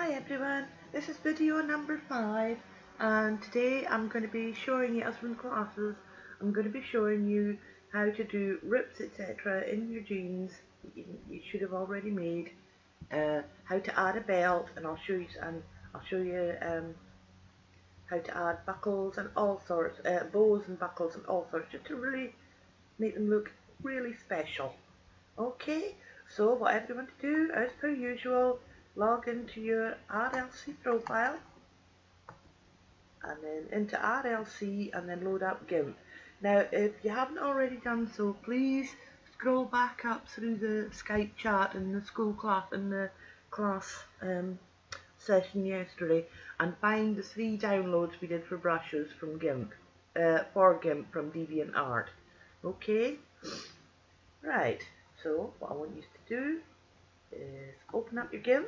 Hi everyone, this is video number 5 and today I'm going to be showing you, as from classes, I'm going to be showing you how to do rips etc. in your jeans you should have already made, how to add a belt, and I'll show you how to add buckles and all sorts, bows and buckles and all sorts, just to really make them look really special. Okay, so what everyone to do, as per usual, log into your RLC profile and then into RLC and then load up GIMP. Now if you haven't already done so, please scroll back up through the Skype chat in the school class, in the class session yesterday, and find the 3 downloads we did for brushes from GIMP, from DeviantArt. Okay, right, so what I want you to do is open up your GIMP,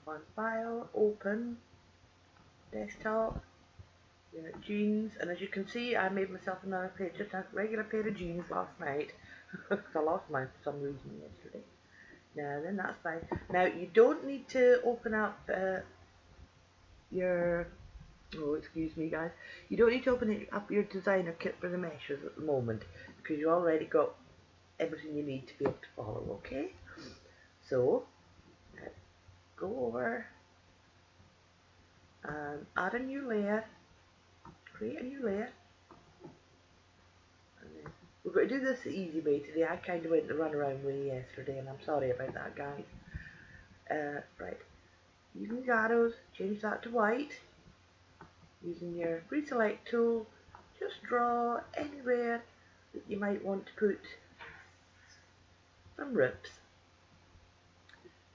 go on File, Open, Desktop, your jeans, and as you can see I made myself another pair, just a regular pair of jeans last night because I lost mine for some reason yesterday. Now then, that's fine. Now you don't need to open up your, oh excuse me guys, you don't need to open up your designer kit for the meshes at the moment because you already got everything you need to be able to follow. Okay, so go over and add a new layer, create a new layer, and then we're going to do this the easy way today. I kind of went the runaround way yesterday and I'm sorry about that, guys. Right, using these arrows, change that to white. Using your pre-select tool, just draw anywhere that you might want to put some rips.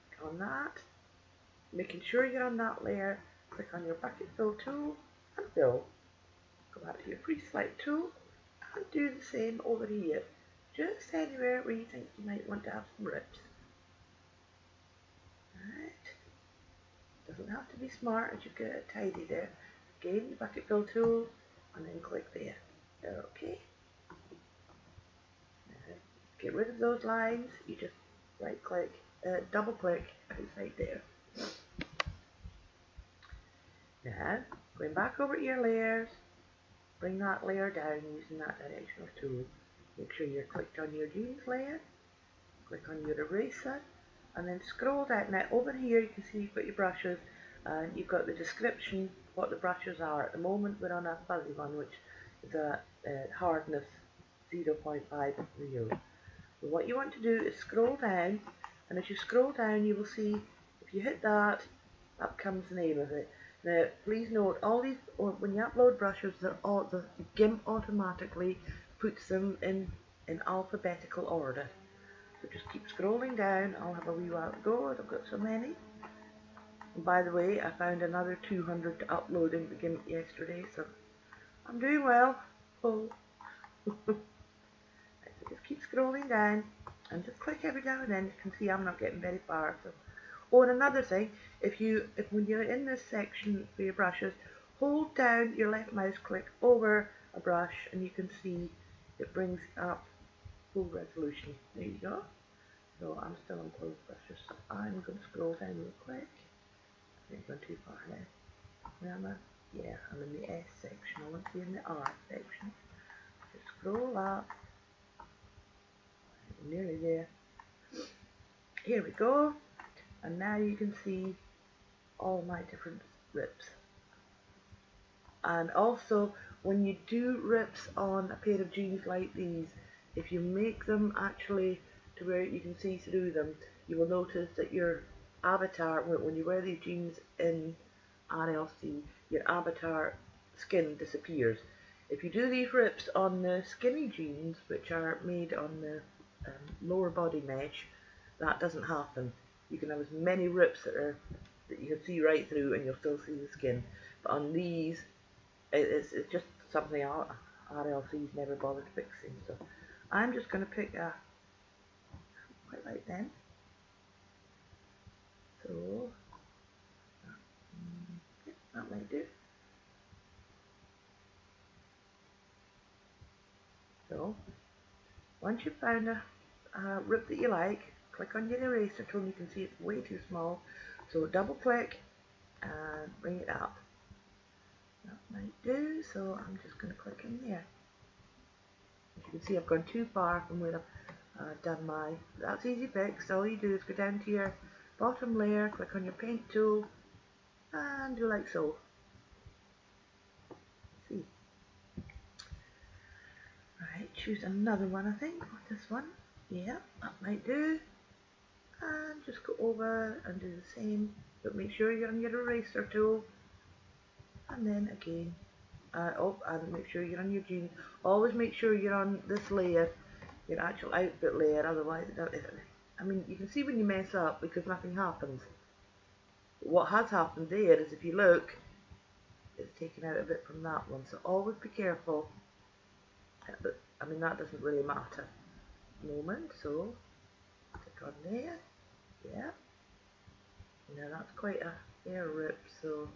Click on that, making sure you're on that layer, click on your bucket fill tool and fill. Go back to your pre-select tool and do the same over here, just anywhere where you think you might want to have some rips. Right. Doesn't have to be smart, as you get it tidy there. Again, the bucket fill tool and then click there. Okay. Now, get rid of those lines. You just right click, double click outside there. Now, going back over to your layers, bring that layer down using that directional tool. Make sure you're clicked on your jeans layer, click on your eraser, and then scroll down. Now over here you can see you've got your brushes and you've got the description what the brushes are. At the moment we're on a fuzzy one, which is a hardness 0.5 real. So what you want to do is scroll down, and as you scroll down you will see, if you hit that, up comes the name of it. Now please note, all these, when you upload brushes, the GIMP automatically puts them in alphabetical order. So just keep scrolling down. I'll have a wee while to go, I've got so many. And by the way, I found another 200 to upload into GIMP yesterday, so I'm doing well. Oh. So just keep scrolling down and just click every now and then. You can see I'm not getting very far. So. Oh, and another thing, when you're in this section for your brushes, hold down your left mouse click over a brush and you can see it brings up full resolution. There you go. So I'm still on closed brushes, so I'm going to scroll down real quick. I think I'm going too far now. Where am I? Yeah, I'm in the S section. I want to be in the R section. Just scroll up. I'm nearly there. Here we go. And now you can see all my different rips. And also, when you do rips on a pair of jeans like these, if you make them actually to where you can see through them, you will notice that your avatar, when you wear these jeans in RLC, your avatar skin disappears. If you do these rips on the skinny jeans, which are made on the lower body mesh, that doesn't happen. You can have as many rips that you can see right through and you'll still see the skin. But on these, it's just something RLC's never bothered fixing. So I'm just going to pick a quite like them. So yeah, that might do. So once you've found a rip that you like, click on your eraser tool and you can see it's way too small. So double click and bring it up. That might do, so I'm just going to click in there. As you can see, I've gone too far from where I've done my, that's easy fix. All you do is go down to your bottom layer, click on your paint tool, and do like so. See. Right, choose another one, I think, with this one. Yeah, that might do. And just go over and do the same, but make sure you're on your eraser tool. And then again, and make sure you're on your jeans. Always make sure you're on this layer, your actual outfit layer, otherwise, I mean, you can see when you mess up because nothing happens. What has happened there is, if you look, it's taken out a bit from that one, so always be careful. But I mean, that doesn't really matter at the moment, so click on there. Yeah. Now that's quite a fair rip, so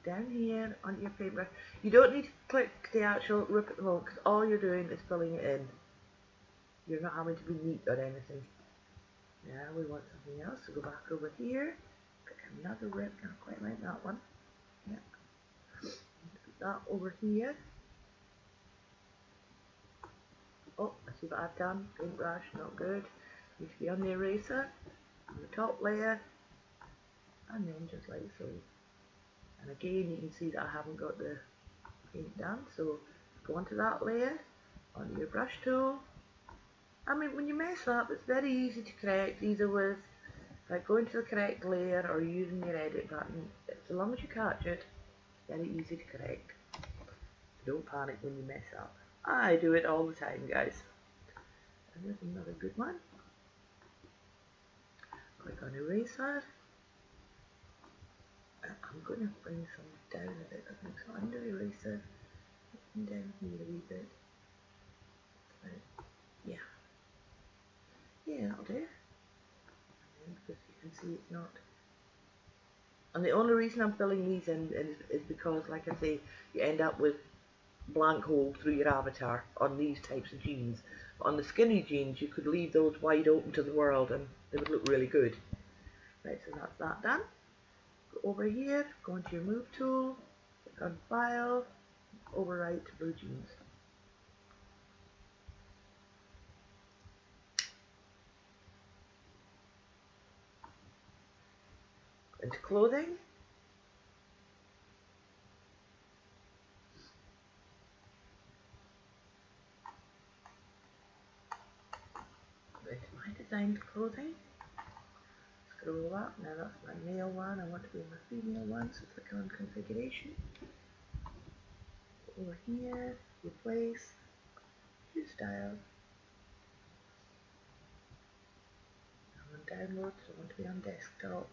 down here onto your paper. You don't need to click the actual rip at the moment because all you're doing is filling it in. You're not having to be neat or anything. Now we want something else, so go back over here. Pick another rip, not quite like that one. Yeah. Put that over here. Oh, I see what I've done. Paintbrush, not good. Needs to be on the eraser, on the top layer, and then just like so. And again, you can see that I haven't got the paint done, so go onto that layer, onto your brush tool. I mean, when you mess up, it's very easy to correct, either with like going to the correct layer or using your edit button. As long as you catch it, it's very easy to correct. Don't panic when you mess up. I do it all the time, guys. And there's another good one. Click on eraser. I'm going to bring some down a bit, I think, so under eraser, and down here a wee bit. Yeah. Yeah, that'll do. And because you can see it's not. And the only reason I'm filling these in is because, like I say, you end up with blank holes through your avatar on these types of jeans. But on the skinny jeans, you could leave those wide open to the world and they would look really good. Right, so that's that done. Go over here, go into your move tool, click on file, overwrite to blue jeans. Into clothing. Go into my designed clothing. Scroll up, now that's my male one, I want to be my female one, so click on configuration. Go over here, replace, choose style. I'm on download, so I want to be on desktop.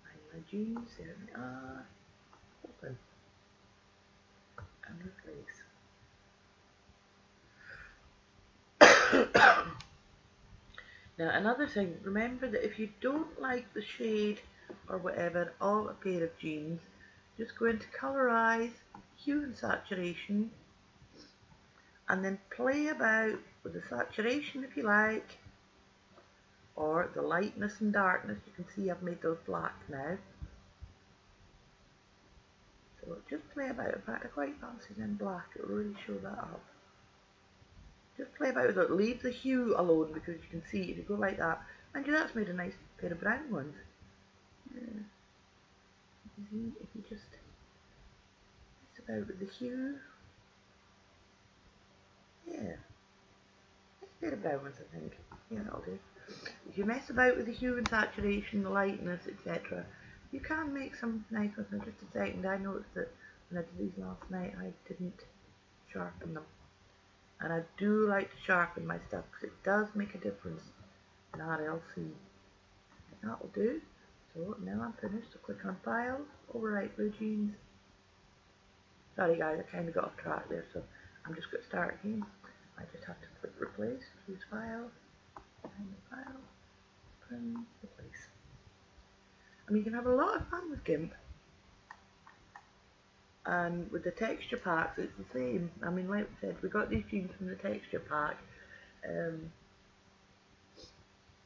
Find my jeans, there they are. Open. And replace. Now another thing, remember that if you don't like the shade or whatever of a pair of jeans, just go into colorize, hue and saturation, and then play about with the saturation if you like, or the lightness and darkness. You can see I've made those black now. So just play about. In fact, I quite fancy them black, it will really show that up. Just play about with it, leave the hue alone because you can see if you go like that, and that's made a nice pair of brown ones. Yeah. If you just mess about with the hue, yeah, nice pair of brown ones I think, yeah that'll do. If you mess about with the hue and saturation, the lightness, etc., you can make some nice ones. In just a second, I noticed that when I did these last night I didn't sharpen them. And I do like to sharpen my stuff because it does make a difference in RLC. And that'll do. So now I'm finished, so click on File, overwrite blue jeans. Sorry guys, I kind of got off track there, so I'm just going to start again. I just have to click Replace, choose File, find the file, open, Replace. I mean, you can have a lot of fun with GIMP. And with the texture packs, it's the same. I mean, like I said, we got these jeans from the texture pack.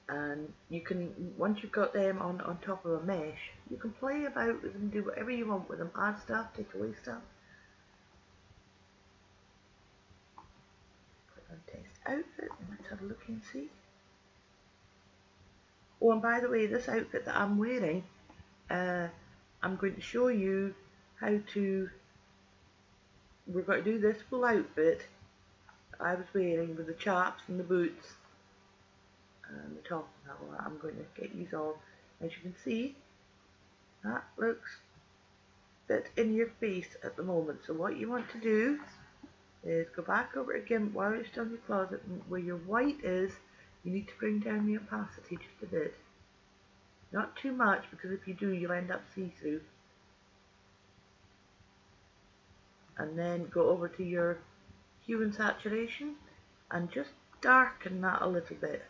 And you can, once you've got them on top of a mesh, you can play about with them, do whatever you want with them, add stuff, take away stuff. Click on test outfit and let's have a look and see. Oh, and by the way, this outfit that I'm wearing, I'm going to show you how to, we're going to do this full outfit I was wearing with the chaps and the boots and the top and all that. I'm going to get these all. As you can see, that looks a bit in your face at the moment. So what you want to do is go back over to GIMP while you're still in your closet, and where your white is, you need to bring down the opacity just a bit. Not too much, because if you do, you'll end up see-through. And then go over to your hue and saturation and just darken that a little bit.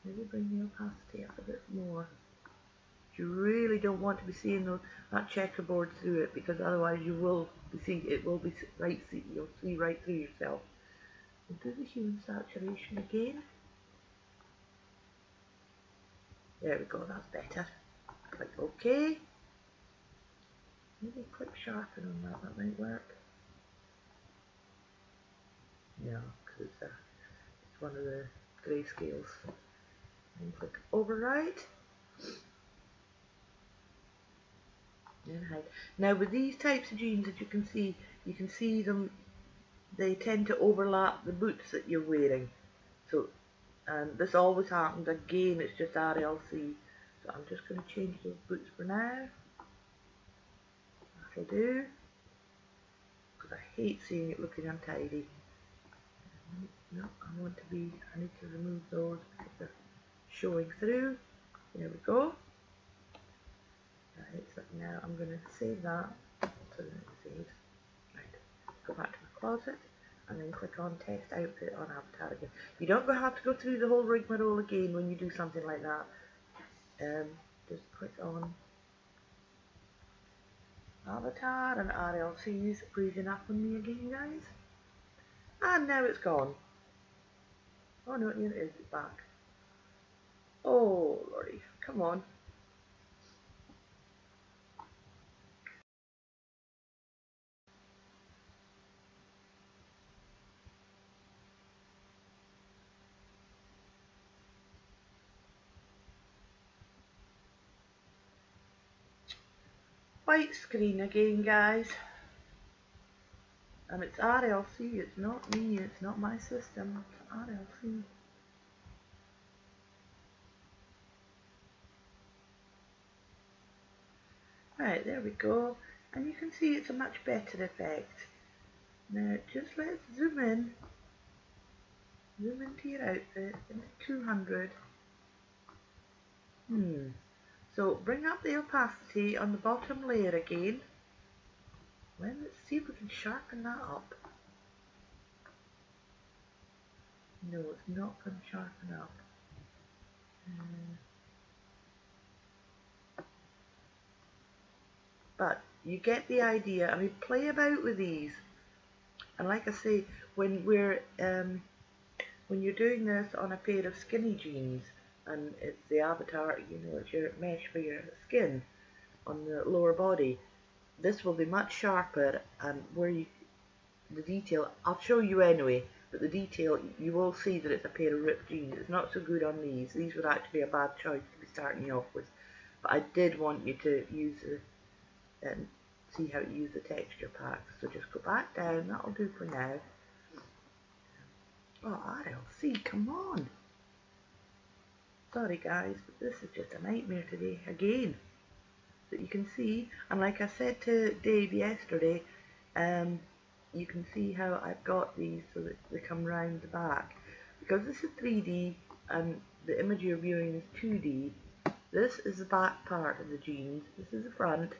Maybe bring the opacity up a bit more. You really don't want to be seeing that checkerboard through it, because otherwise you will be seeing it will be right. You'll see right through yourself. We'll do the hue and saturation again. There we go. That's better. Click OK. Maybe click sharpen on that. That might work. No, because it's one of the grayscales. And click override. And hide. Now with these types of jeans, as you can see them, they tend to overlap the boots that you're wearing. So, and this always happens. Again, it's just RLC. So I'm just going to change those boots for now. That'll do. Because I hate seeing it looking untidy. No, I need to remove those because they're showing through. There we go. Right, so now I'm going to save that. So then it saves. Right, go back to my closet and then click on test outfit on avatar again. You don't have to go through the whole rigmarole again when you do something like that. Just click on avatar and RLC's freezing up on me again, guys. And now it's gone. Oh no, here it is, it's back. Oh lordy, come on. White screen again, guys. And it's RLC, it's not me, it's not my system, it's RLC. Right, there we go. And you can see it's a much better effect. Now just let's zoom in. Zoom into your outfit, into 200. So bring up the opacity on the bottom layer again. Well, let's see if we can sharpen that up. No, it's not going to sharpen up. But you get the idea. I mean, play about with these. And like I say, when you're doing this on a pair of skinny jeans, and it's the avatar, you know, it's your mesh for your skin on the lower body, this will be much sharper, and the detail, I'll show you anyway, but the detail, you will see that it's a pair of ripped jeans. It's not so good on these. These would actually be a bad choice to be starting you off with. But I did want you to use see how to use the texture packs. So just go back down, that'll do for now. Oh, RLC, come on. Sorry guys, but this is just a nightmare today again. That you can see, and like I said to Dave yesterday, you can see how I've got these so that they come round the back. Because this is 3D and the image you're viewing is 2D, this is the back part of the jeans, this is the front.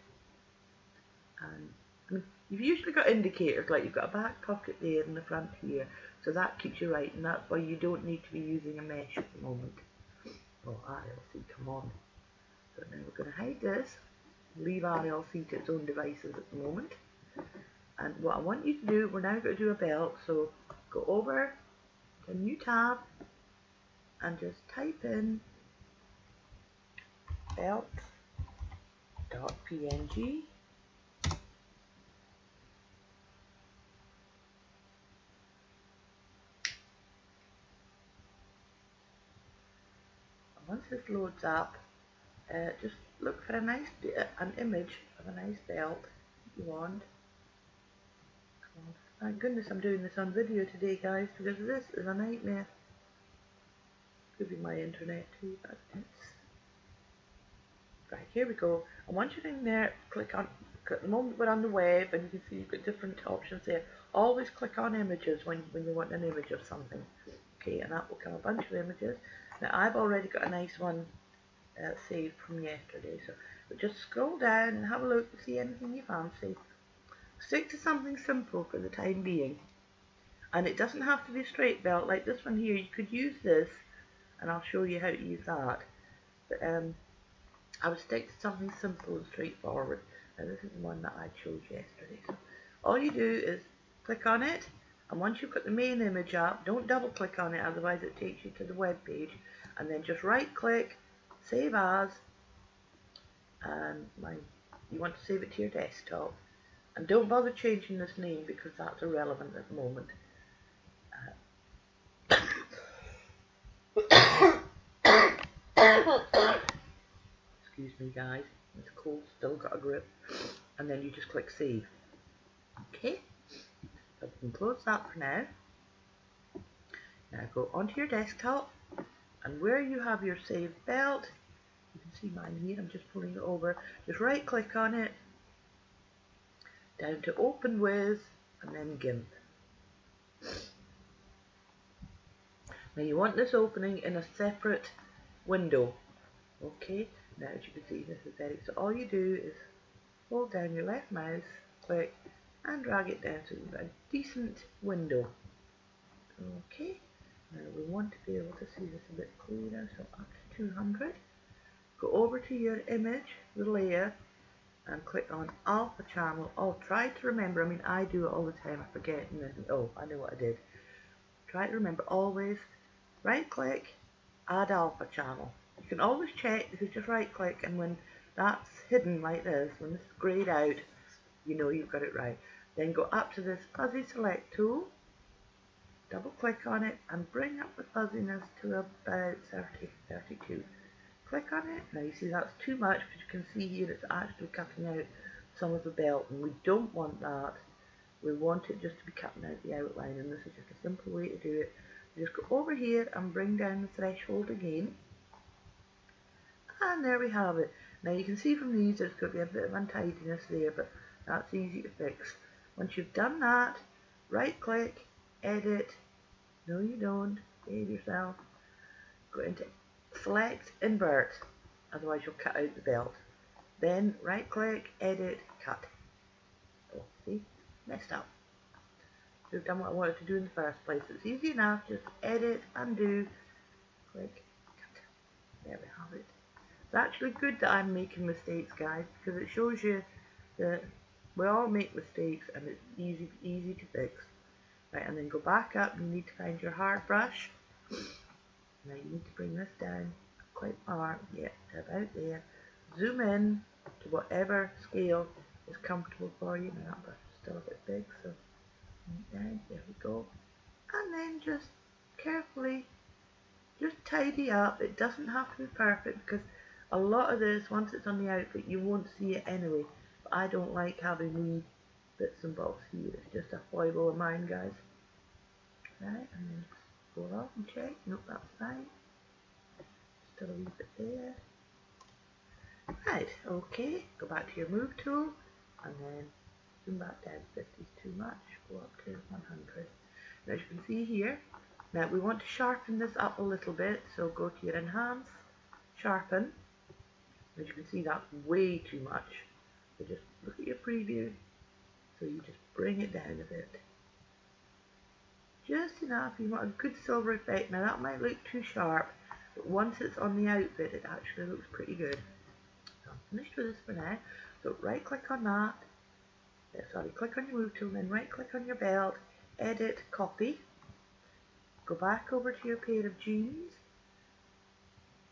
And I mean, you've usually got indicators, like you've got a back pocket there and the front here, so that keeps you right, and that's why you don't need to be using a mesh at the moment. Oh, RLC, come on. So now we're going to hide this, leave RLC to its own devices at the moment. And what I want you to do, we're now going to do a belt, so go over to a new tab and just type in belt.png. Once this loads up, just look for an image of a nice belt you want. Thank goodness I'm doing this on video today, guys, because this is a nightmare. Could be my internet too, but it's... Right, here we go. And once you're in there, at the moment we're on the web, and you can see you've got different options there. Always click on images when you want an image of something. Okay, and that will come a bunch of images. Now I've already got a nice one saved from yesterday, so but just scroll down and have a look to see anything you fancy. Stick to something simple for the time being, and it doesn't have to be a straight belt like this one here. You could use this, and I'll show you how to use that, but I would stick to something simple and straightforward. Now this is the one that I chose yesterday, so all you do is click on it, and once you've got the main image up, don't double click on it, otherwise it takes you to the web page, and then just right click, save as, and you want to save it to your desktop. And don't bother changing this name because that's irrelevant at the moment. Excuse me, guys, it's cold, still got a grip. And then you just click save. Okay, so you can close that for now. Now go onto your desktop, and where you have your saved belt, you can see mine here, I'm just pulling it over, just right click on it, down to open with, and then GIMP. Now you want this opening in a separate window. Okay, now as you can see this is very, so all you do is hold down your left mouse, click, and drag it down so you've got a decent window. Okay, now we want to be able to see this a bit clearer, so up to 200. Go over to your image, the layer, and click on alpha channel. Oh, try to remember, I mean I do it all the time, I forget, and then, oh, I know what I did. Try to remember always, right click, add alpha channel. You can always check because just right click, and when that's hidden like this, when this is grayed out, you know you've got it right. Then go up to this fuzzy select tool, double click on it, and bring up the fuzziness to about 30, 32. Click on it. Now you see that's too much, but you can see here it's actually cutting out some of the belt, and we don't want that. We want it just to be cutting out the outline, and this is just a simple way to do it. You just go over here and bring down the threshold again, and there we have it. Now you can see from these there's going to be a bit of untidiness there, but that's easy to fix. Once you've done that, right click, edit, no you don't, behave yourself, go into select, invert, otherwise you'll cut out the belt. Then right click, edit, cut. Oh, see, messed up. We've done what I wanted to do in the first place. It's easy enough, just edit, undo, click, cut. There we have it. It's actually good that I'm making mistakes, guys, because it shows you that we all make mistakes and it's easy to fix. Right, and then go back up, and you need to find your hard brush. Now you need to bring this down quite far, yeah, to about there. Zoom in to whatever scale is comfortable for you. Now that brush is still a bit big, so down, there we go. And then just carefully, just tidy up. It doesn't have to be perfect because a lot of this, once it's on the outfit, you won't see it anyway. But I don't like having wee bits and bobs here. It's just a foible of mine, guys. Right, and then go off and check. Nope, that's fine. Still a wee bit there. Right, okay. Go back to your move tool, and then zoom back down. 50 is too much. Go up to 100. Now, as you can see here, now we want to sharpen this up a little bit, so go to your enhance, sharpen. As you can see, that's way too much. So just look at your preview. So you just bring it down a bit. Just enough. You want a good silver effect. Now that might look too sharp, but once it's on the outfit, it actually looks pretty good. So I'm finished with this for now. So right click on that. Sorry, click on your move tool, then right click on your belt, edit, copy. go back over to your pair of jeans,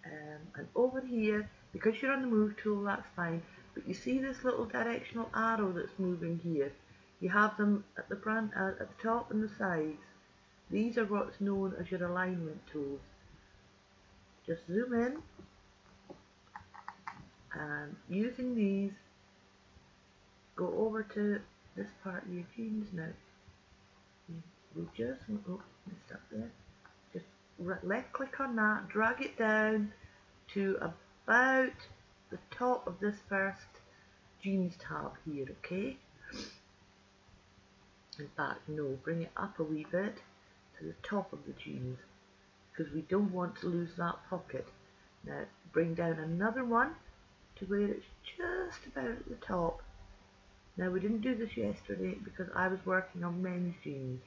and over here, because you're on the move tool, that's fine, but you see this little directional arrow that's moving here? You have them at the front, at the top and the sides. These are what's known as your alignment tools. Just zoom in, and using these, go over to this part of your jeans now. We just, oh, messed up there. Just left click on that, drag it down to about the top of this first jeans tab here, okay? In fact, no, bring it up a wee bit to the top of the jeans, because we don't want to lose that pocket. Now bring down another one to where it's just about at the top. Now we didn't do this yesterday because I was working on men's jeans,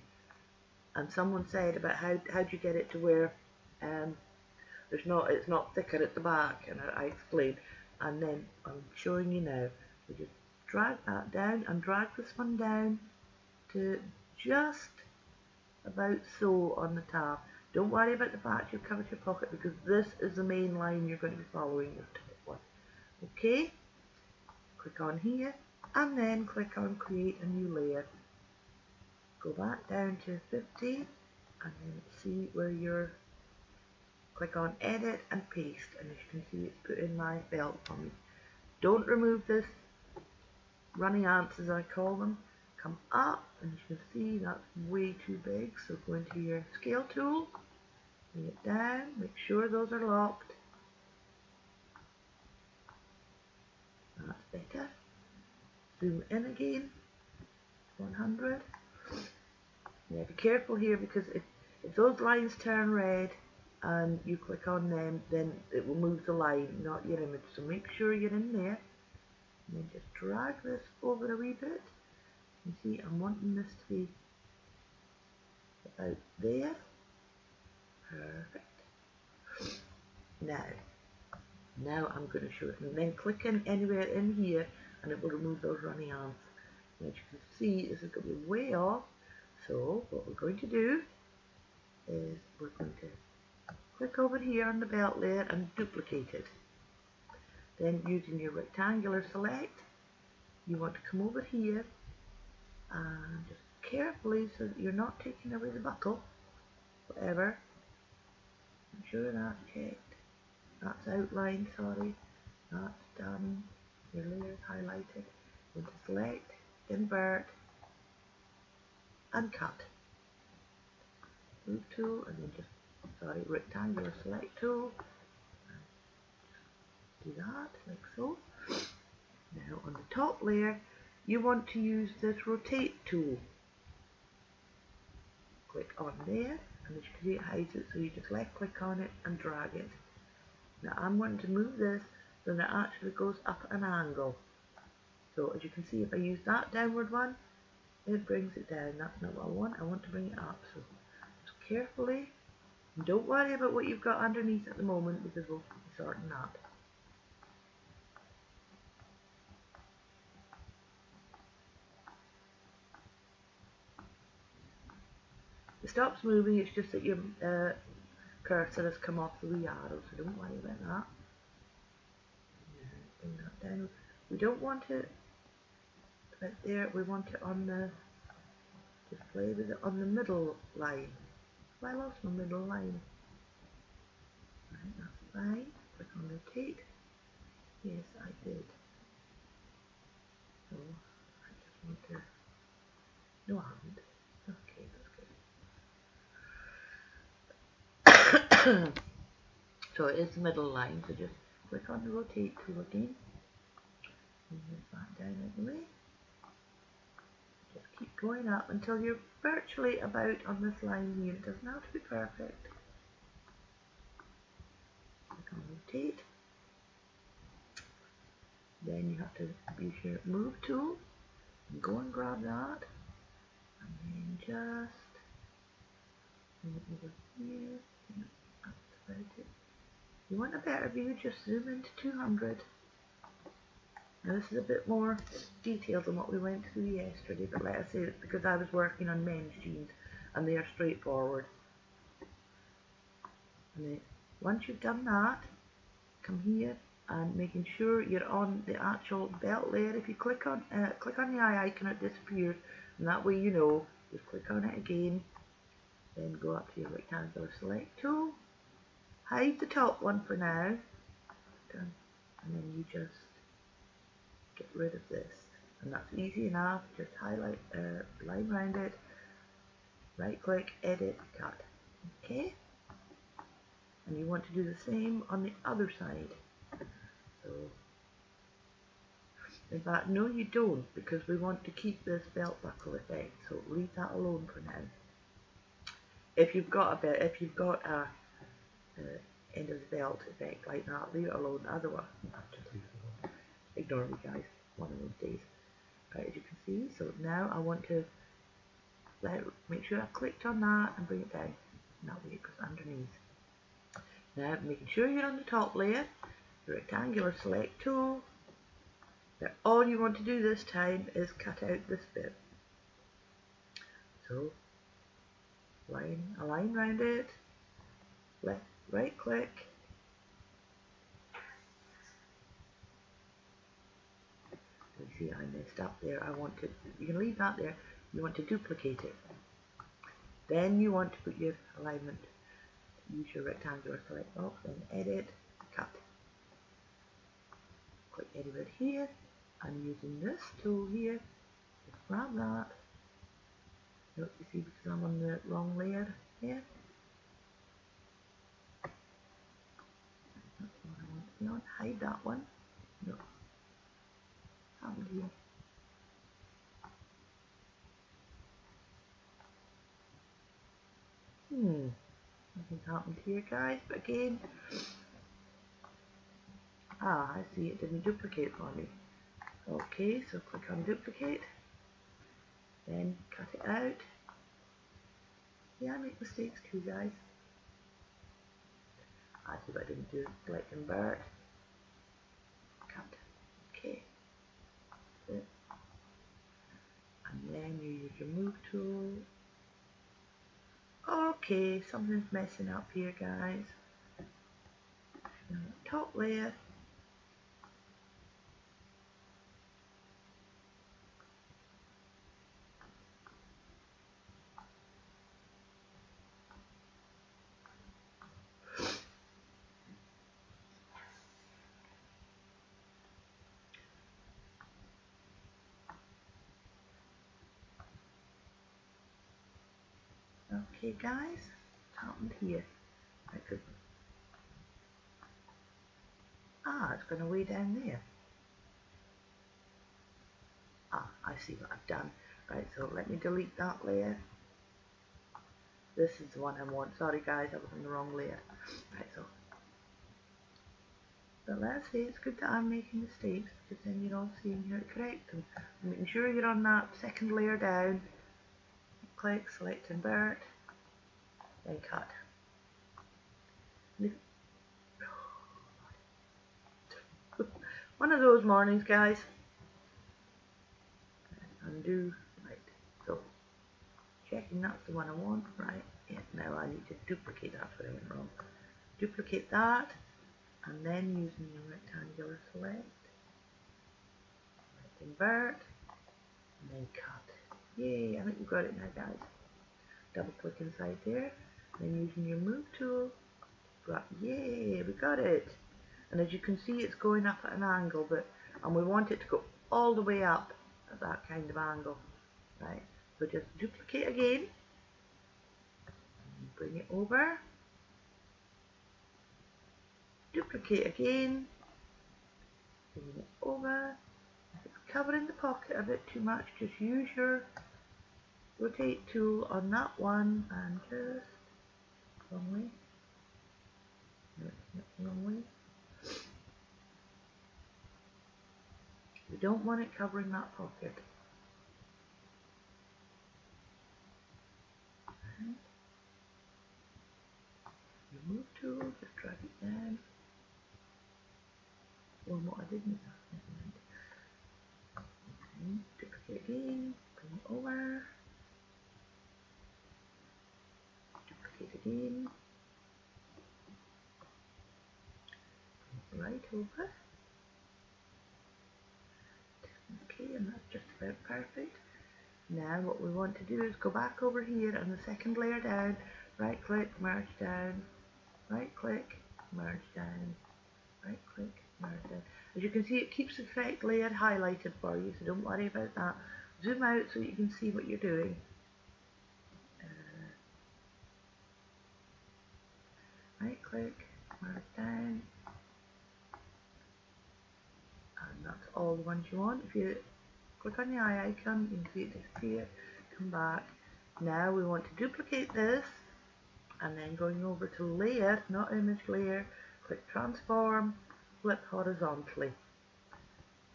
and someone said about how do you get it to where it's not thicker at the back, and I explained, and then I'm showing you now. We just drag that down and drag this one down to just about so on the tab. Don't worry about the fact you've covered your pocket, because this is the main line you're going to be following, your top one. Okay, click on here and then click on create a new layer. Go back down to 50 and then see where you're, click on edit and paste, and as you can see it's put in my belt for me. Don't remove this running ants as I call them. Come up, and you can see that's way too big, so go into your scale tool, bring it down, make sure those are locked. That's better. Zoom in again, 100. Yeah, be careful here, because if those lines turn red and you click on them, then it will move the line, not your image. So make sure you're in there, and then just drag this over a wee bit. You see, I'm wanting this to be about there. Perfect. Now I'm going to show it, and then click in anywhere in here and it will remove those running ants. And as you can see, this is going to be way off, so what we're going to do is we're going to click over here on the belt layer and duplicate it. Then using your rectangular select, you want to come over here and just carefully, so that you're not taking away the buckle, whatever, make sure that's checked. That's outlined, sorry, that's done, your layer is highlighted. You want to select, invert, and cut. Move tool, and then just, sorry, rectangular select tool. Do that, like so. Now on the top layer, you want to use this rotate tool. Click on there, and as you can see it hides it, so you just left click on it and drag it. Now I'm wanting to move this so that it actually goes up an angle. So as you can see, if I use that downward one, it brings it down. That's not what I want to bring it up. So just carefully, and don't worry about what you've got underneath at the moment, because we'll be sorting that. It stops moving, it's just that your cursor has come off the wee arrow, so don't worry about that. Bring that down. We don't want it right there, we want it on the, just play with it on the middle line. I lost my middle line. Right, that's fine. Click on rotate. Yes, I did. So I just want to, no I haven't. Okay, that's good. So it is the middle line, so just click on the rotate tool again. Move that down out the way. Just keep going up until you're virtually about on this line here. It doesn't have to be perfect. Click on rotate. Then you have to use your move tool. And go and grab that. And then just move over here. That's about it. If you want a better view, just zoom into 200. Now this is a bit more detailed than what we went through yesterday, but like I say, it's because I was working on men's jeans and they are straightforward. And then once you've done that, come here and making sure you're on the actual belt layer. If you click on the eye icon, it disappears, and that way you know. Just click on it again, then go up to your rectangular select tool, hide the top one for now, done, and then you just get rid of this, and that's easy enough. Just highlight, line around it, right click, edit, cut. Okay, and you want to do the same on the other side. So in fact, no you don't, because we want to keep this belt buckle effect, so leave that alone for now. If you've got a end of the belt effect like that, leave it alone. Otherwise, just leave it alone. Ignore me, guys. One of those days. Right, as you can see, so now I want to make sure I clicked on that and bring it down. And that way it goes underneath. Now, making sure you're on the top layer, the rectangular select tool. Now, all you want to do this time is cut out this bit. So, a line around it, left, right click, you see I messed up there. You can leave that there, you want to duplicate it. Then you want to put your alignment, use your rectangular select box, then edit, cut. Click anywhere here, I'm using this tool here, just grab that. Note, you see, because I'm on the wrong layer here. That's what I want to be on. Hide that one. No. Happened here. Nothing's happened here, guys, but again, I see it didn't duplicate for me. Okay, so click on duplicate, then cut it out. Yeah, I make mistakes too, guys. I see what I didn't do. Select invert, cut. Okay, that's it. And then you use your move tool. Okay, something's messing up here, guys. Now, top layer. Okay, guys, what's happened here? It's going way down there. I see what I've done. Right, so let me delete that layer. This is the one I want. Sorry guys, I was on the wrong layer. Right, so. But let's say it's good that I'm making mistakes, because then you're all seeing how to correct them. Making sure you're on that second layer down. Click, select invert, then cut. One of those mornings, guys. Undo. Right, so checking that's the one I want. Right, yeah, now I need to duplicate. That's where I went wrong. Duplicate that, and then using the rectangular select, invert, and then cut. Yay, I think we've got it now, guys. Double click inside there, then using your move tool, yay, we got it. And as you can see, it's going up at an angle, and we want it to go all the way up at that kind of angle. Right, so just duplicate again, bring it over, duplicate again, bring it over. If it's covering the pocket a bit too much, just use your rotate tool on that one and just wrong way. No, wrong way. We don't want it covering that pocket. Right. Your move tool, just drag it down. Or what I didn't. Duplicate again, bring it over. Duplicate again. right over. Okay, and that's just about perfect. Now what we want to do is go back over here and the second layer down, right click, merge down, right click, merge down, right click, merge down. As you can see, it keeps the correct layer highlighted for you, so don't worry about that. Zoom out so you can see what you're doing. Right click, merge down, and that's all the ones you want. If you click on the eye icon, you can see it disappear, come back. Now we want to duplicate this, and then going over to layer, not image layer, click transform, flip horizontally.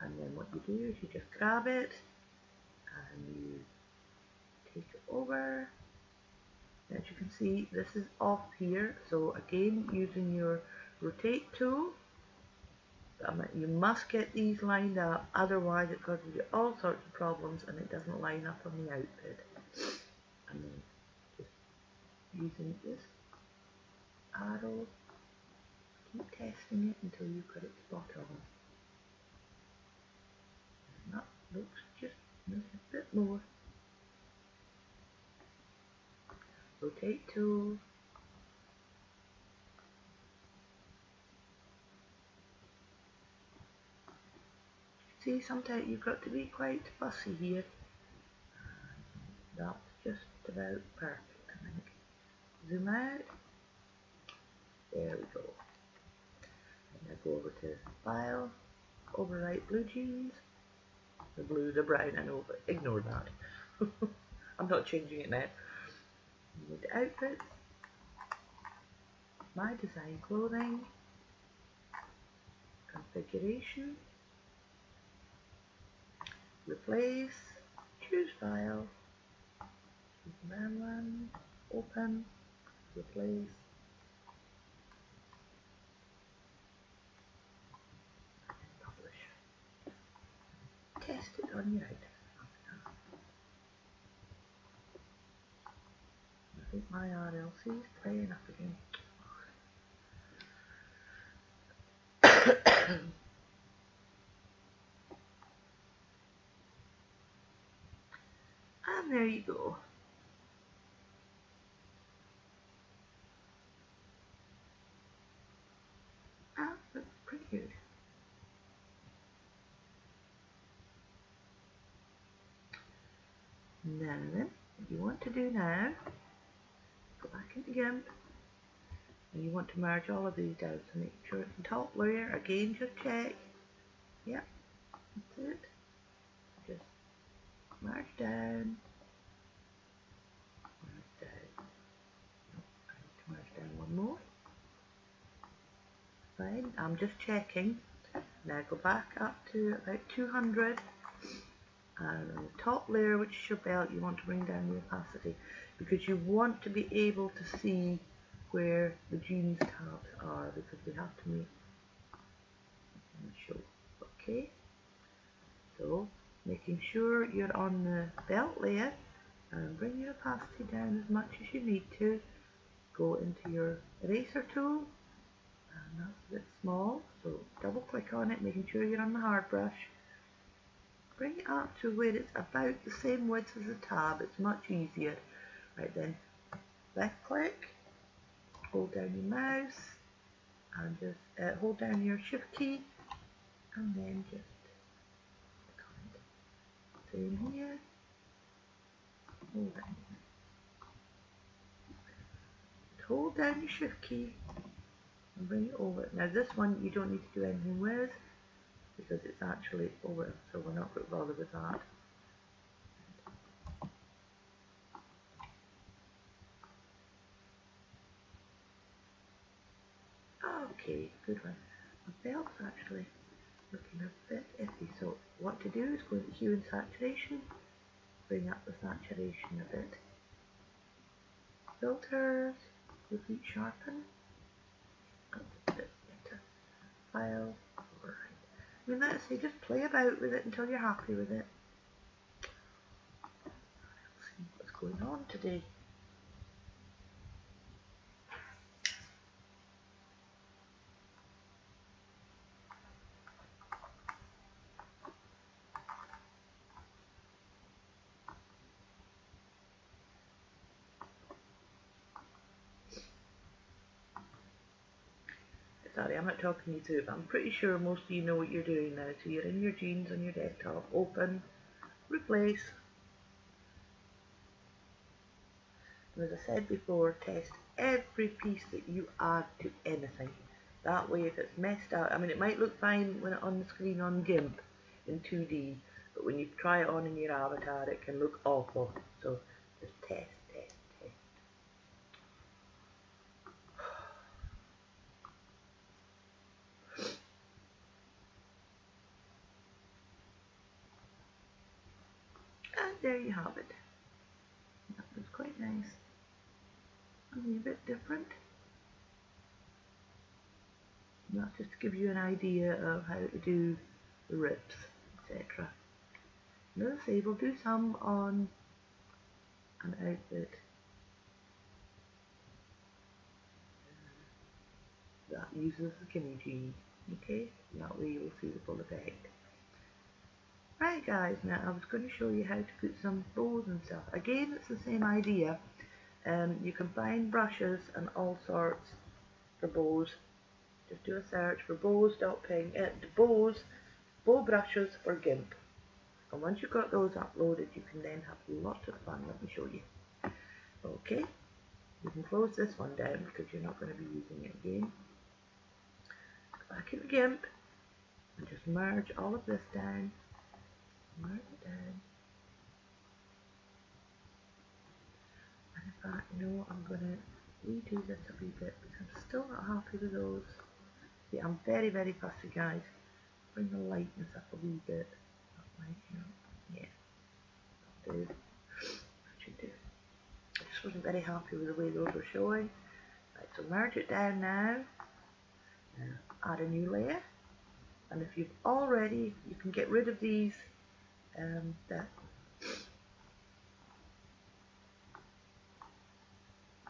And then what you do is you just grab it, and you take it over. As you can see, this is off here, so again, using your rotate tool, you must get these lined up, otherwise it causes you all sorts of problems and it doesn't line up on the output. And then just using this arrow, keep testing it until you get it spot on. And that looks just a bit more. Rotate tool. See, sometimes you've got to be quite fussy here. That's just about perfect, I think. Zoom out. There we go. And now go over to File, Overwrite Blue Jeans. The blue, the brown, I know, but ignore that. I'm not changing it now. Go to Outfits, My Design Clothing, Configuration, Replace, choose File, choose Man One, Open, Replace, Publish. Test it on your item. I think my RLC is playing up again. And there you go. Ah, that's pretty good. Now then, what you want to do now, go back into GIMP, and you want to merge all of these down, so make sure it's the top layer. Again, just check. Yep, that's it. Just merge down, merge down. Nope, I need to merge down one more. Fine, I'm just checking. Now go back up to about 200, and on the top layer, which is your belt, you want to bring down the opacity because you want to be able to see where the jeans tabs are, because we have to make them show. Okay, so making sure you're on the belt layer and bring your opacity down as much as you need to. Go into your eraser tool, and that's a bit small, so double click on it, making sure you're on the hard brush. Bring it up to where it's about the same width as the tab, it's much easier. Right then, left click, hold down your mouse, and just hold down your shift key, and then just click on it. Same here, hold down. Hold down your shift key and bring it over. Now this one you don't need to do anything with because it's actually over, so we're not going to bother with that. Okay, good one. My belt's actually looking a bit iffy, so what to do is go into hue and saturation, bring up the saturation a bit. Filters, repeat sharpen, that's a bit better. File, override. I mean, let's say just play about with it until you're happy with it. Let's see what's going on today. sorry, I'm not talking you through it, but I'm pretty sure most of you know what you're doing now. So you're in your jeans on your desktop, open, replace. And as I said before, test every piece that you add to anything. That way if it's messed up, I mean it might look fine when it's on the screen on GIMP in 2D, but when you try it on in your avatar it can look awful. So just test, test, test. And there you have it. That was quite nice. Something a bit different. And that's just to give you an idea of how to do the rips, etc. And as I say, we'll do some on an outfit that uses the skinny jeans. Okay, that way you'll see the full effect. Right guys, now I was going to show you how to put some bows and stuff. Again, it's the same idea. You can find brushes and all sorts for bows. Just do a search for bows, bow brushes for GIMP. And once you've got those uploaded, you can then have lots of fun. Let me show you. Okay, you can close this one down because you're not going to be using it again. Go back into GIMP and just merge all of this down. Merge it down. And in fact, no, I'm going to redo this a wee bit because I'm still not happy with those. See, I'm very, very fussy, guys. Bring the lightness up a wee bit. Right here. Yeah, that'll do. That should do. I just wasn't very happy with the way those were showing. Right, so merge it down now. Now add a new layer. And if you've already, you can get rid of these that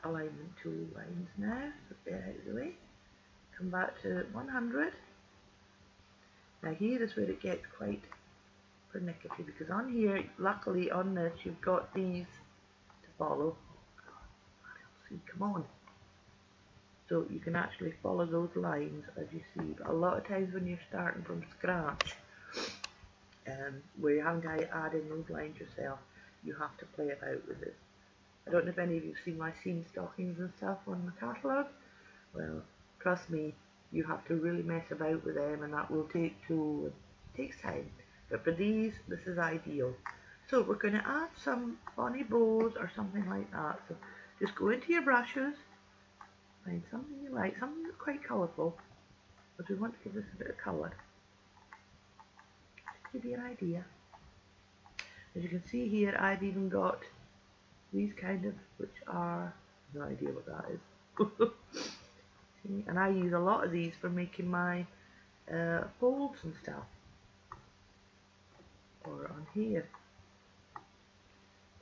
alignment tool lines now. So they're out of the way. Come back to 100. Now here is where it gets quite pernickety because on here, luckily on this, you've got these to follow. See, come on. So you can actually follow those lines as you see. But a lot of times when you're starting from scratch, where you're having to add in those lines yourself, you have to play about with it. I don't know if any of you have seen my seam stockings and stuff on the catalogue. Well, trust me, you have to really mess about with them and that will take tools. It takes time. But for these, this is ideal. So we're going to add some funny bows or something like that. So just go into your brushes, find something you like, something that's quite colourful, because we want to give this a bit of colour. Just to give you an idea. As you can see here, I've even got these kind of, which are, no idea what that is. See, and I use a lot of these for making my folds and stuff. Or on here.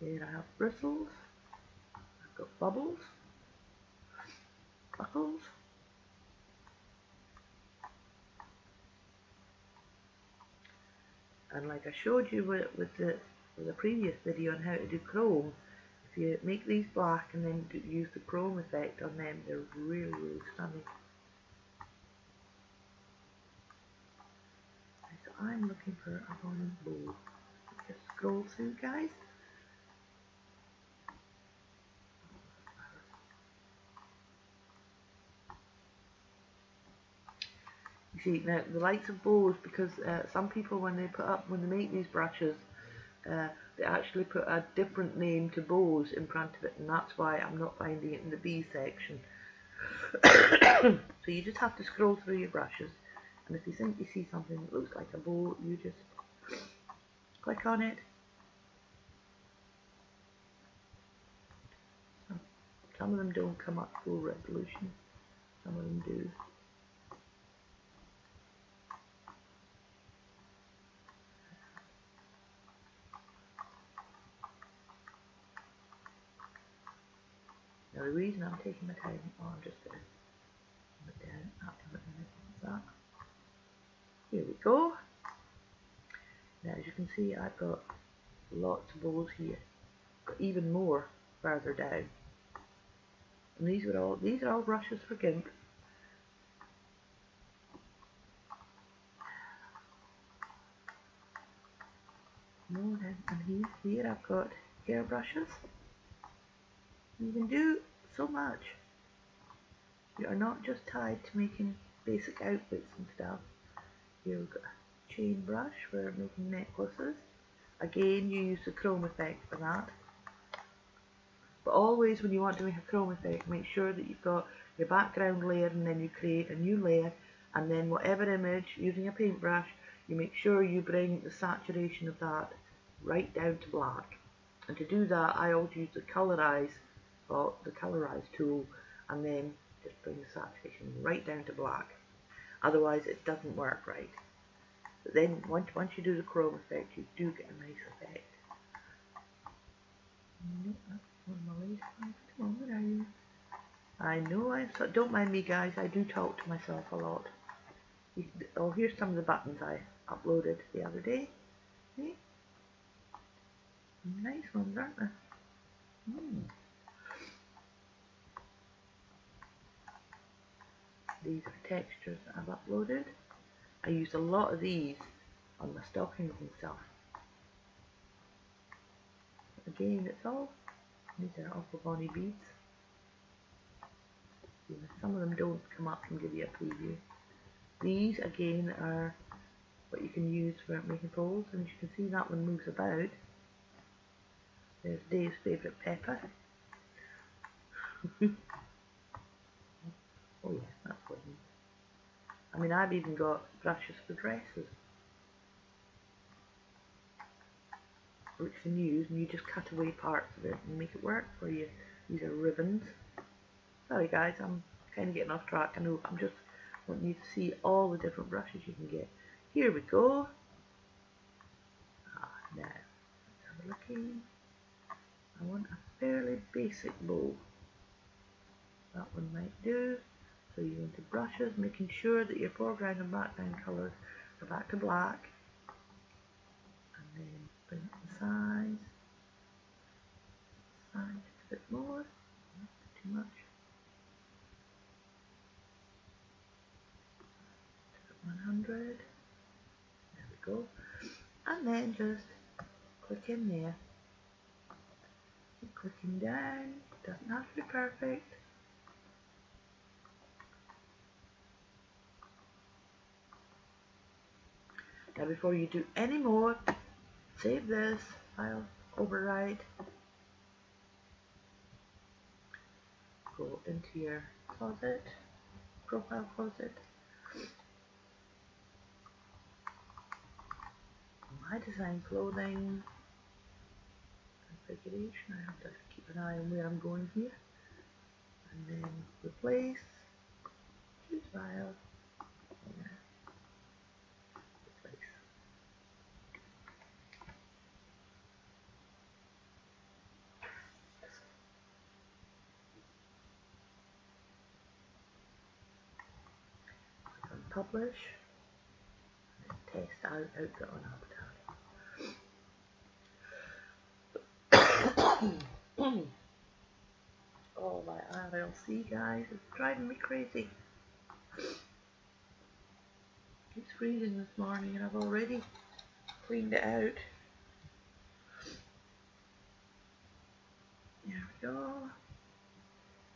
There I have bristles, I've got bubbles, buckles, and like I showed you with the previous video on how to do chrome, if you make these black and then use the chrome effect on them, they're really, really stunning. So I'm looking for a bonnet bow. Just scroll through, guys. You see, now the likes of bows, because some people when they make these brushes, they actually put a different name to bows in front of it, and that's why I'm not finding it in the B section. So you just have to scroll through your brushes, and if you think you see something that looks like a bow, you just click on it. Some of them don't come up full resolution, some of them do. Now the reason I'm taking my time, I'm just going to put it down after a minute like that. Here we go. Now as you can see, I've got lots of bows here, got even more further down. And these are all brushes for GIMP. more in. And here I've got hair brushes. You can do so much. You are not just tied to making basic outfits and stuff. You've got a chain brush for making necklaces. Again, you use the chrome effect for that. But always when you want to make a chrome effect, make sure that you've got your background layer and then you create a new layer, and then whatever image, using a paintbrush, you make sure you bring the saturation of that right down to black. And to do that, I always use the colorize tool, and then just bring the saturation right down to black. Otherwise it doesn't work right. But then once you do the chrome effect, you do get a nice effect. Nope, that's one of my lace ones. Come on, where are you? I know, don't mind me guys, I do talk to myself a lot. Oh, here's some of the buttons I uploaded the other day. Okay. Nice ones, aren't they? These are textures that I've uploaded. I use a lot of these on my stockings and stuff. Again, these are Aqua Bonnie beads. Some of them don't come up and give you a preview. These again are what you can use for making poles, and as you can see that one moves about. There's Dave's favourite pepper. Oh yeah, that's what it is. I mean, I've even got brushes for dresses, which you can use, and you just cut away parts of it and make it work for you. These are ribbons. Sorry guys, I'm kind of getting off track. I know, I'm just wanting you to see all the different brushes you can get. Here we go. Now, let's have a look in. I want a fairly basic bow. That one might do. So you go into brushes, making sure that your foreground and background colours are back to black. And then bring up the size. Just a bit more. Not too much. 100. There we go. And then just click in there. Keep clicking down. Doesn't have to be perfect. Now before you do any more, save this file, override, go into your closet, profile closet, my design clothing, configuration. I have to keep an eye on where I'm going here, and then replace, choose file, there, replace. Click on publish, test output on avatar. Oh, my RLC guys, it's driving me crazy. It's freezing this morning and I've already cleaned it out. There we go.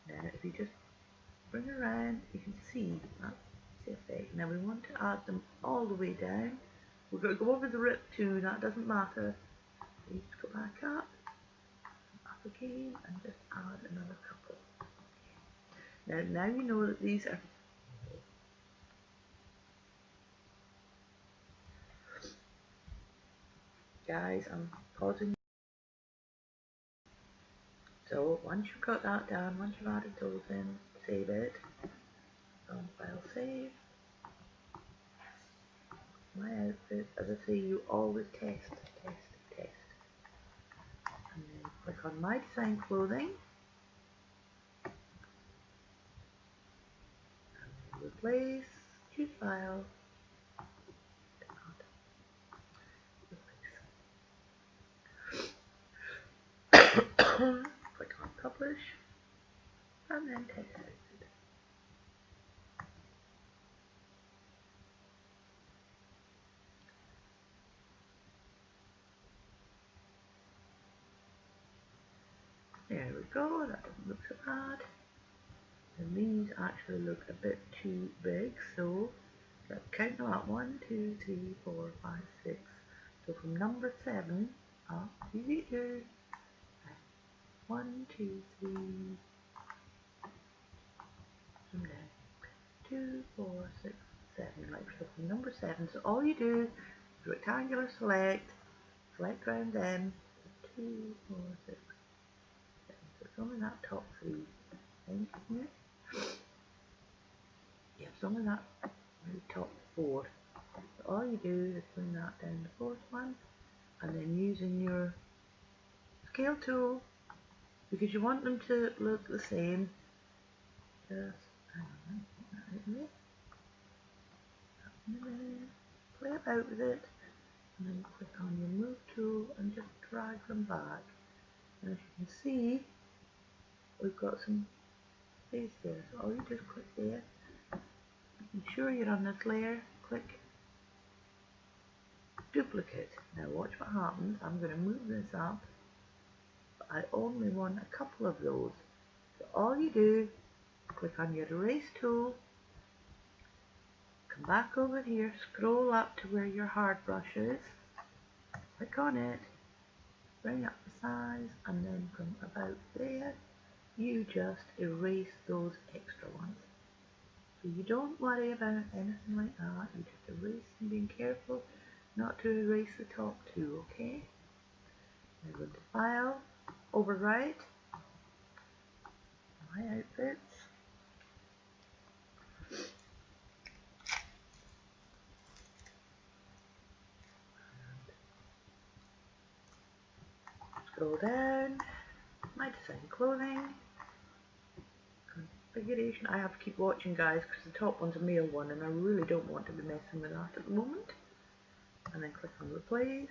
Now if you just bring around, you can see that's the effect. Now we want to add them all the way down. We're going to go over the rip too, that doesn't matter. You just go back up again, and just add another couple. Now you know that these are guys, I'm pausing. So once you've got that done, once you've added those in, save it. File save. My outfit, as I say, you always test. And then click on my design clothing. And replace, choose file. Click on publish. And then test outfit. There we go, that doesn't look so bad. And these actually look a bit too big, so let's count them up. 1, 2, 3, 4, 5, 6. So from number 7 up, 1, 2, 3, from there. 2, 4, 6, 7. Right, so from number 7, so all you do is rectangular select around them. 2, 4, 6, 7. So it's only that top 3, I think, isn't it? Yeah, it's only that really top 4. So all you do is bring that down the 4th one, and then using your scale tool, because you want them to look the same, just play about with it, and then click on your move tool and just drag them back. And as you can see, we've got some space there. So all you do is click there, make sure you're on this layer, click duplicate. Now watch what happens. I'm going to move this up, but I only want a couple of those. So all you do, click on your erase tool, come back over here, scroll up to where your hard brush is, click on it, bring up the size, and then from about there, you just erase those extra ones. So you don't worry about anything like that, you just erase and being careful not to erase the top two, okay? Now go to File, Overwrite, My Outfits, scroll down, My Design Clothing, Configuration. I have to keep watching, guys, because the top one's a male one and I really don't want to be messing with that at the moment. And then click on Replace,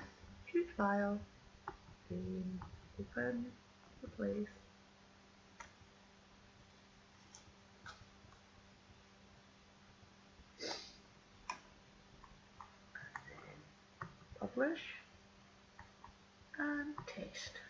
choose File, Open, Replace, Publish, and Test.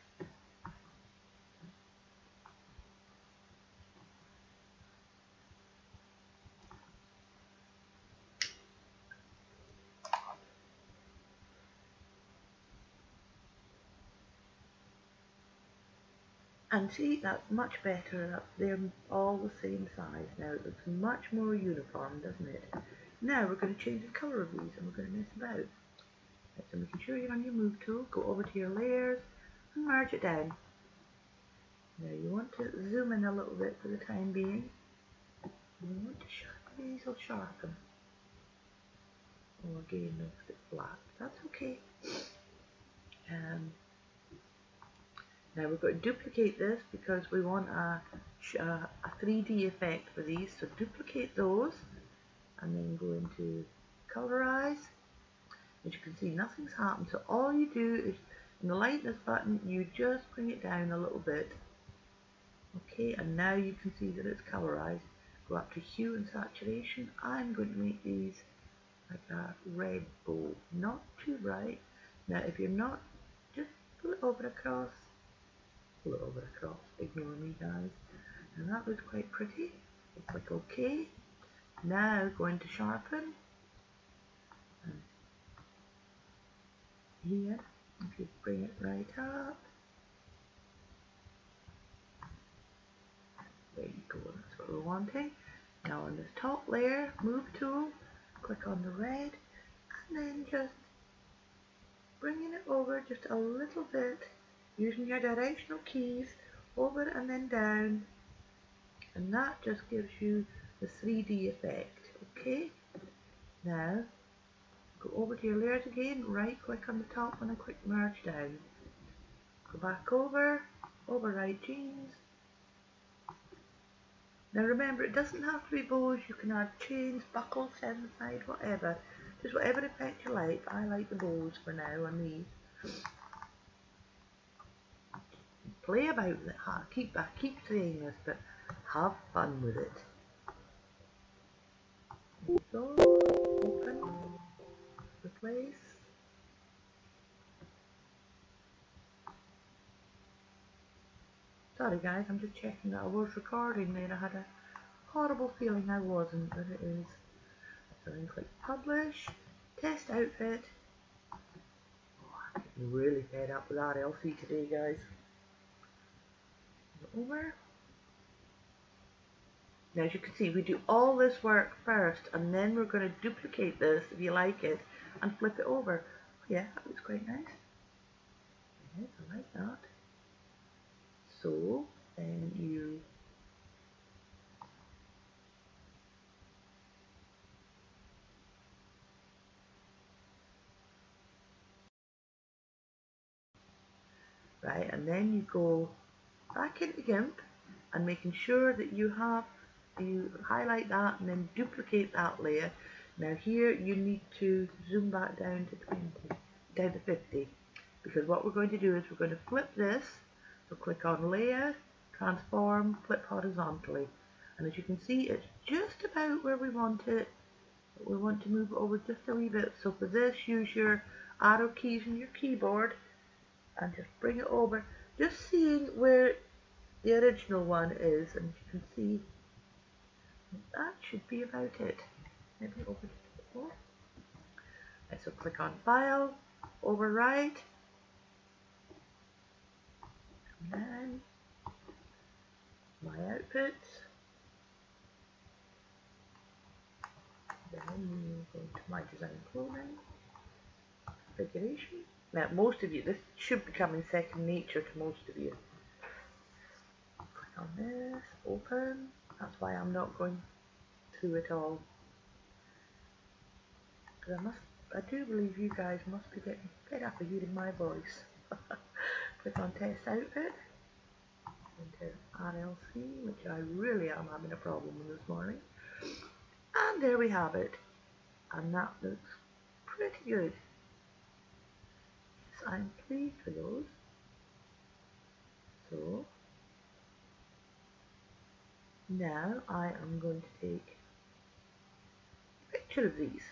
And see, that's much better. They're all the same size now. It looks much more uniform, doesn't it? Now we're going to change the colour of these and we're going to mess about. Right, so making sure you're on your move tool, go over to your layers and merge it down. Now you want to zoom in a little bit for the time being. You want to sharpen these, will sharpen. Or again, left it flat. That's okay. Now we've got to duplicate this because we want a 3D effect for these. So duplicate those and then go into colorize. As you can see, nothing's happened. So all you do is in the lightness button, you just bring it down a little bit. Okay, and now you can see that it's colorized. Go up to hue and saturation. I'm going to make these like a red bow, not too bright. Now if you're not, just pull it over across. Pull it over across, ignore me, guys. And that looks quite pretty. So click OK. Now go into sharpen. And here, if you bring it right up, there you go, that's what we're wanting. Now on this top layer, move tool, click on the red, and then just bringing it over just a little bit, using your directional keys, over and then down, and that just gives you the 3D effect, okay? Now, go over to your layers again, right click on the top one and click merge down. Go back over, override jeans. Now remember, it doesn't have to be bows, you can add chains, buckles down the side, whatever. Just whatever effect you like. I like the bows for now on these. Play about with it. I keep saying this, but have fun with it. So, open, replace. Sorry guys, I'm just checking that I was recording there. I had a horrible feeling I wasn't, but it is. So then click publish, test outfit. Oh, I'm getting really fed up with RLC today guys. Over. Now as you can see, we do all this work first and then we're going to duplicate this if you like it and flip it over. Yeah, that looks quite nice. Yes, I like that. So then you right, and then you go back into GIMP and making sure that you highlight that and then duplicate that layer. Now here you need to zoom back down to 20, down to 50, because what we're going to do is we're going to flip this. So click on layer, transform, flip horizontally, and as you can see it's just about where we want it, but we want to move it over just a wee bit. So for this, use your arrow keys on your keyboard and just bring it over, just seeing where the original one is, and you can see that should be about it. Maybe over to the floor. Right, so click on File, Overwrite, and then My Outfits. Then you go to My Design Clothing, Configuration. Now most of you, this should be becoming second nature to most of you. Click on this, Open. That's why I'm not going through it all. Because I do believe you guys must be getting fed up of hearing my voice. Click on Test Outfit, into RLC, which I really am having a problem with this morning. And there we have it. And that looks pretty good. So I'm pleased with those. So now I am going to take a picture of these.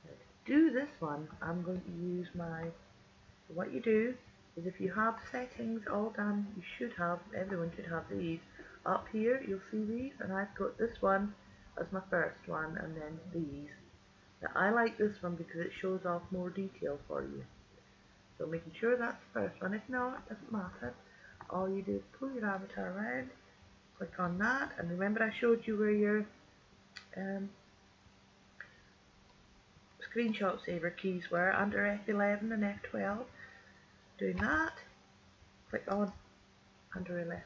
Now to do this one, I'm going to use so what you do is if you have settings all done, you should have, everyone should have these. Up here you'll see these, and I've got this one as my first one and then these. Now I like this one because it shows off more detail for you. So making sure that's the first one. If not, it doesn't matter. All you do is pull your avatar around, click on that, and remember I showed you where your screenshot saver keys were under F11 and F12. Doing that, click on under 11.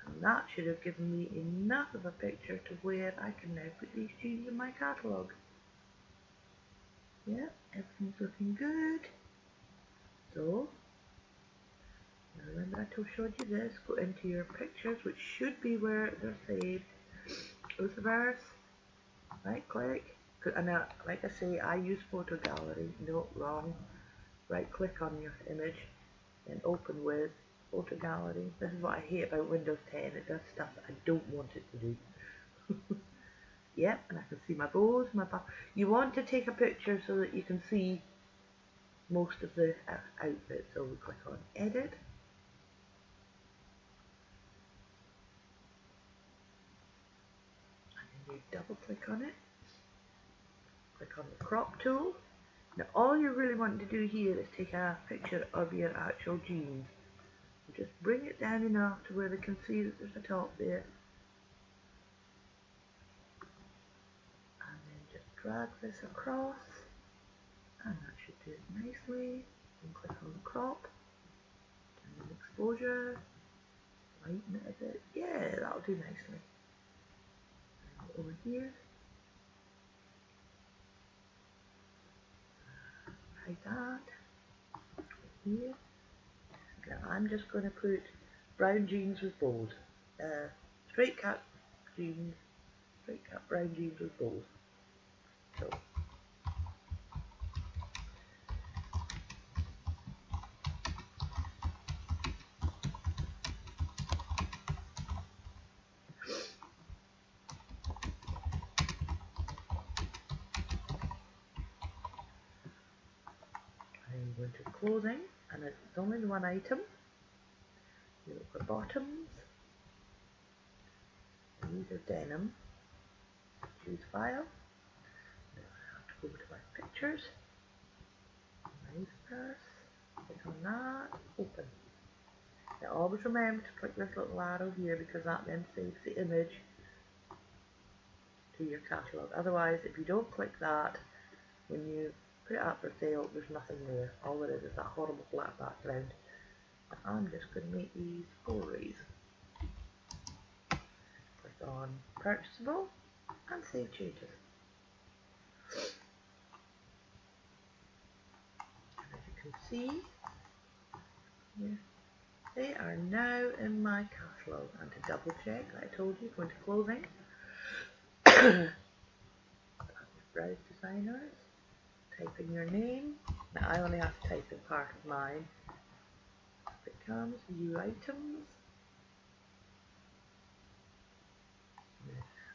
And that should have given me enough of a picture to where I can now put these jeans in my catalogue. Yeah, everything's looking good. So, now remember I showed you this, go into your pictures, which should be where they're saved. Utherverse, right click, and now, like I say, I use photo gallery, no, wrong. Right click on your image and open with photo gallery. This is what I hate about Windows 10, it does stuff that I don't want it to do. Yep, and I can see my bows, you want to take a picture so that you can see most of the outfit. So we click on edit. And then you double click on it. Click on the crop tool. Now all you're really wanting to do here is take a picture of your actual jeans. Just bring it down enough to where they can see that there's a top there. And then just drag this across. And that should do it nicely. And click on the crop. And then exposure. Lighten it a bit. Yeah, that'll do nicely. And go over here. Like that. Here. Now I'm just going to put brown jeans with bows. Straight cut jeans. Straight cut brown jeans with bows. So. I'm going to clothing, and it's only the one item. for bottoms. And these are denim. Choose file. Now I have to go to my pictures. Utherverse. Click on that. Open. Now always remember to click this little arrow here because that then saves the image to your catalogue. Otherwise, if you don't click that, when you put it up for sale, there's nothing there. All there is that horrible black background. I'm just going to make these stories. Click on purchasable and save changes. And as you can see, here, they are now in my catalogue. And to double check, I told you, go into clothing. Browse designers. Type in your name. Now I only have to type in part of mine. It comes, view items.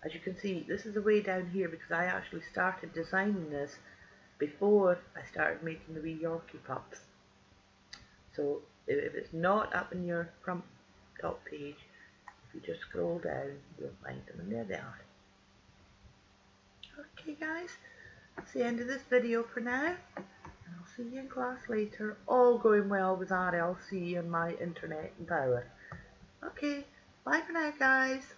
As you can see, this is the way down here because I actually started designing this before I started making the wee Yorkie pups. So if it's not up in your front top page, if you just scroll down, you'll find them, and there they are. Okay guys, that's the end of this video for now. And I'll see you in class later, all going well with RLC and my internet and power. Okay, bye for now guys.